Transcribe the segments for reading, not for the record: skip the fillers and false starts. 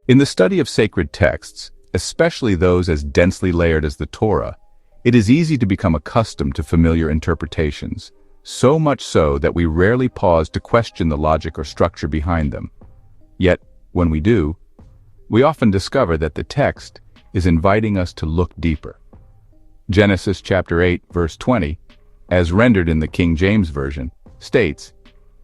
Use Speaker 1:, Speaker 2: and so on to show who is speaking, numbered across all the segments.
Speaker 1: In the study of sacred texts, especially those as densely layered as the Torah, it is easy to become accustomed to familiar interpretations, so much so that we rarely pause to question the logic or structure behind them. Yet, when we do, we often discover that the text is inviting us to look deeper. Genesis chapter 8, verse 20, as rendered in the King James Version, states,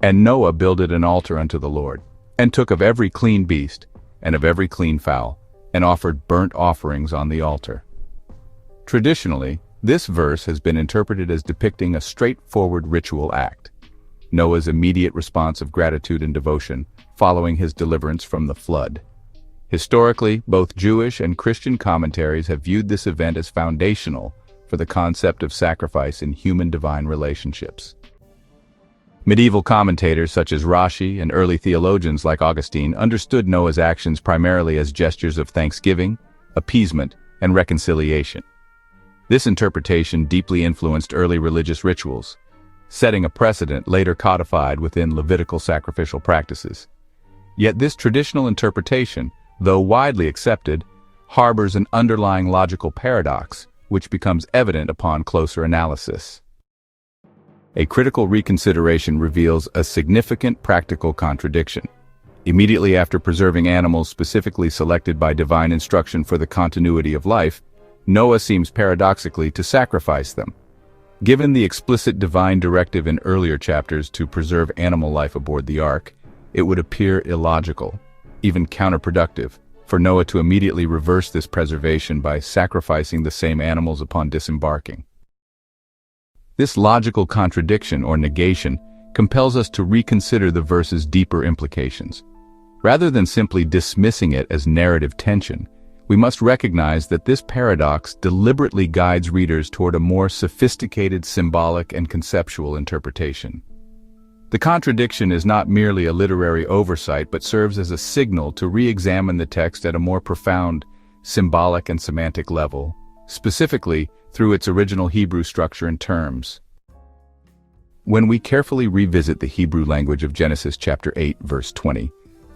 Speaker 1: "And Noah builded an altar unto the Lord, and took of every clean beast, and of every clean fowl, and offered burnt offerings on the altar." Traditionally, this verse has been interpreted as depicting a straightforward ritual act, Noah's immediate response of gratitude and devotion following his deliverance from the flood. Historically, both Jewish and Christian commentaries have viewed this event as foundational for the concept of sacrifice in human-divine relationships. Medieval commentators such as Rashi and early theologians like Augustine understood Noah's actions primarily as gestures of thanksgiving, appeasement, and reconciliation. This interpretation deeply influenced early religious rituals, setting a precedent later codified within Levitical sacrificial practices. Yet this traditional interpretation, though widely accepted, harbors an underlying logical paradox, which becomes evident upon closer analysis. A critical reconsideration reveals a significant practical contradiction. Immediately after preserving animals specifically selected by divine instruction for the continuity of life, Noah seems paradoxically to sacrifice them. Given the explicit divine directive in earlier chapters to preserve animal life aboard the ark, it would appear illogical, even counterproductive, for Noah to immediately reverse this preservation by sacrificing the same animals upon disembarking. This logical contradiction or negation compels us to reconsider the verse's deeper implications. Rather than simply dismissing it as narrative tension, we must recognize that this paradox deliberately guides readers toward a more sophisticated symbolic and conceptual interpretation. The contradiction is not merely a literary oversight but serves as a signal to re-examine the text at a more profound symbolic and semantic level, specifically through its original Hebrew structure and terms. When we carefully revisit the Hebrew language of Genesis chapter 8, verse 20,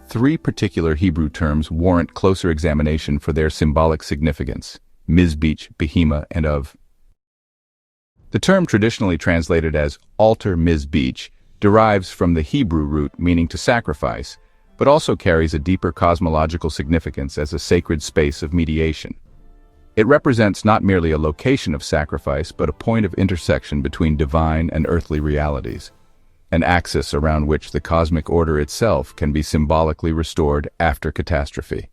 Speaker 1: three particular Hebrew terms warrant closer examination for their symbolic significance: mizbeach, behema, and of. The term traditionally translated as altar mizbeach derives from the Hebrew root meaning to sacrifice, but also carries a deeper cosmological significance as a sacred space of mediation. It represents not merely a location of sacrifice, but a point of intersection between divine and earthly realities, an axis around which the cosmic order itself can be symbolically restored after catastrophe.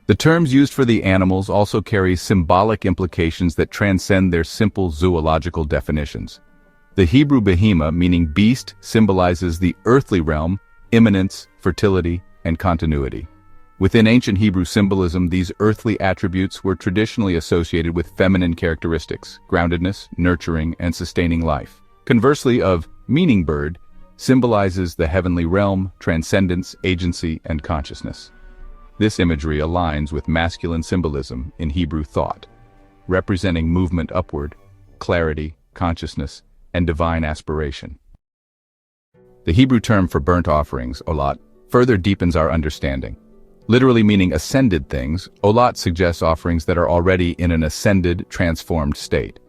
Speaker 1: The terms used for the animals also carry symbolic implications that transcend their simple zoological definitions. The Hebrew behema, meaning beast, symbolizes the earthly realm, immanence, fertility, and continuity. Within ancient Hebrew symbolism, these earthly attributes were traditionally associated with feminine characteristics: groundedness, nurturing, and sustaining life. Conversely, of meaning bird symbolizes the heavenly realm, transcendence, agency, and consciousness. This imagery aligns with masculine symbolism in Hebrew thought, representing movement upward, clarity, consciousness, and divine aspiration. The Hebrew term for burnt offerings, olat, further deepens our understanding. Literally meaning ascended things, olat suggests offerings that are already in an ascended, transformed state.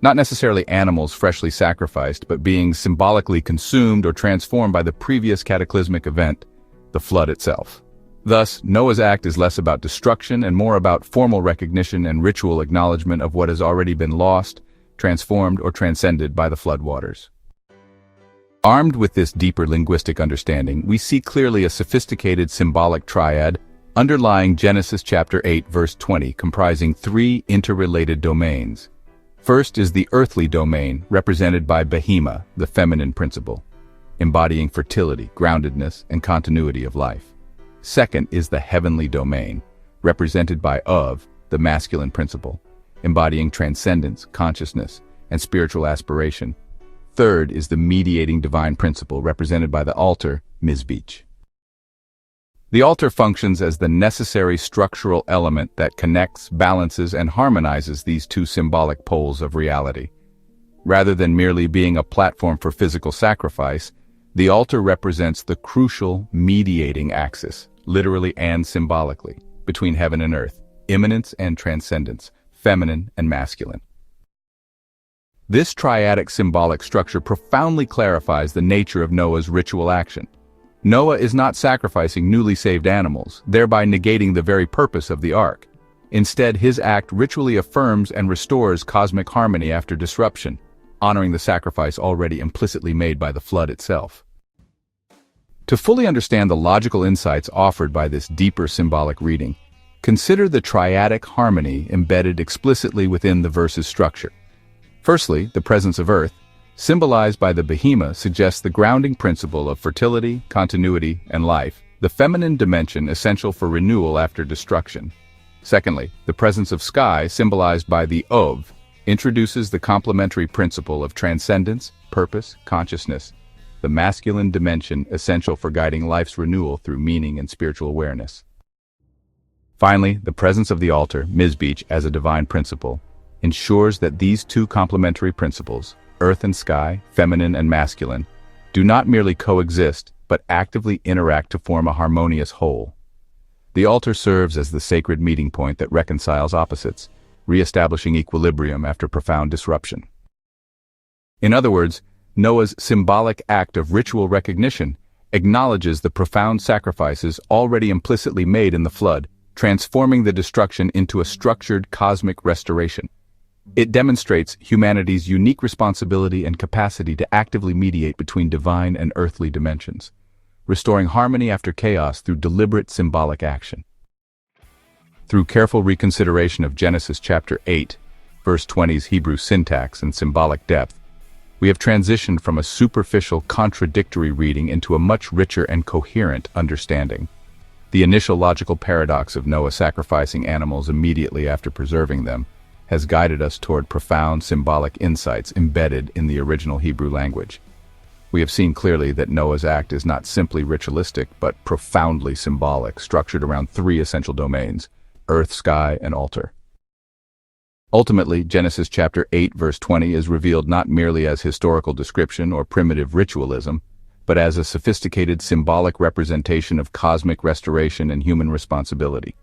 Speaker 1: Not necessarily animals freshly sacrificed, but beings symbolically consumed or transformed by the previous cataclysmic event, the flood itself. Thus, Noah's act is less about destruction and more about formal recognition and ritual acknowledgement of what has already been lost, transformed, or transcended by the floodwaters. Armed with this deeper linguistic understanding, we see clearly a sophisticated symbolic triad underlying Genesis chapter 8, verse 20, comprising three interrelated domains. First is the earthly domain, represented by behema, the feminine principle, embodying fertility, groundedness, and continuity of life. Second is the heavenly domain, represented by of, the masculine principle, embodying transcendence, consciousness, and spiritual aspiration. Third is the mediating divine principle, represented by the altar, mizbeach. The altar functions as the necessary structural element that connects, balances, and harmonizes these two symbolic poles of reality. Rather than merely being a platform for physical sacrifice, the altar represents the crucial mediating axis, literally and symbolically, between heaven and earth, immanence and transcendence, feminine and masculine. This triadic symbolic structure profoundly clarifies the nature of Noah's ritual action. Noah is not sacrificing newly saved animals, thereby negating the very purpose of the ark. Instead, his act ritually affirms and restores cosmic harmony after disruption, honoring the sacrifice already implicitly made by the flood itself. To fully understand the logical insights offered by this deeper symbolic reading, consider the triadic harmony embedded explicitly within the verse's structure. Firstly, the presence of earth, symbolized by the behemoth, suggests the grounding principle of fertility, continuity, and life, the feminine dimension essential for renewal after destruction. Secondly, the presence of sky, symbolized by the Ov, introduces the complementary principle of transcendence, purpose, consciousness, the masculine dimension essential for guiding life's renewal through meaning and spiritual awareness. Finally, the presence of the altar, Mizbeach, as a divine principle, ensures that these two complementary principles, earth and sky, feminine and masculine, do not merely coexist, but actively interact to form a harmonious whole. The altar serves as the sacred meeting point that reconciles opposites, re-establishing equilibrium after profound disruption. In other words, Noah's symbolic act of ritual recognition acknowledges the profound sacrifices already implicitly made in the flood, transforming the destruction into a structured cosmic restoration. It demonstrates humanity's unique responsibility and capacity to actively mediate between divine and earthly dimensions, restoring harmony after chaos through deliberate symbolic action. Through careful reconsideration of Genesis chapter 8, verse 20's Hebrew syntax and symbolic depth, we have transitioned from a superficial, contradictory reading into a much richer and coherent understanding. The initial logical paradox of Noah sacrificing animals immediately after preserving them has guided us toward profound symbolic insights embedded in the original Hebrew language. We have seen clearly that Noah's act is not simply ritualistic, but profoundly symbolic, structured around three essential domains: earth, sky, and altar. Ultimately, Genesis chapter 8, verse 20 is revealed not merely as historical description or primitive ritualism, but as a sophisticated symbolic representation of cosmic restoration and human responsibility.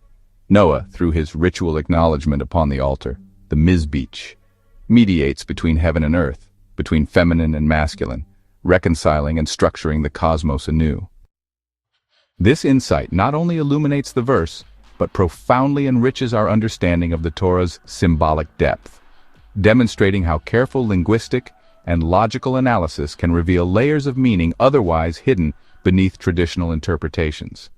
Speaker 1: Noah, through his ritual acknowledgement upon the altar, the Mizbeach, mediates between heaven and earth, between feminine and masculine, reconciling and structuring the cosmos anew. This insight not only illuminates the verse, but profoundly enriches our understanding of the Torah's symbolic depth, demonstrating how careful linguistic and logical analysis can reveal layers of meaning otherwise hidden beneath traditional interpretations.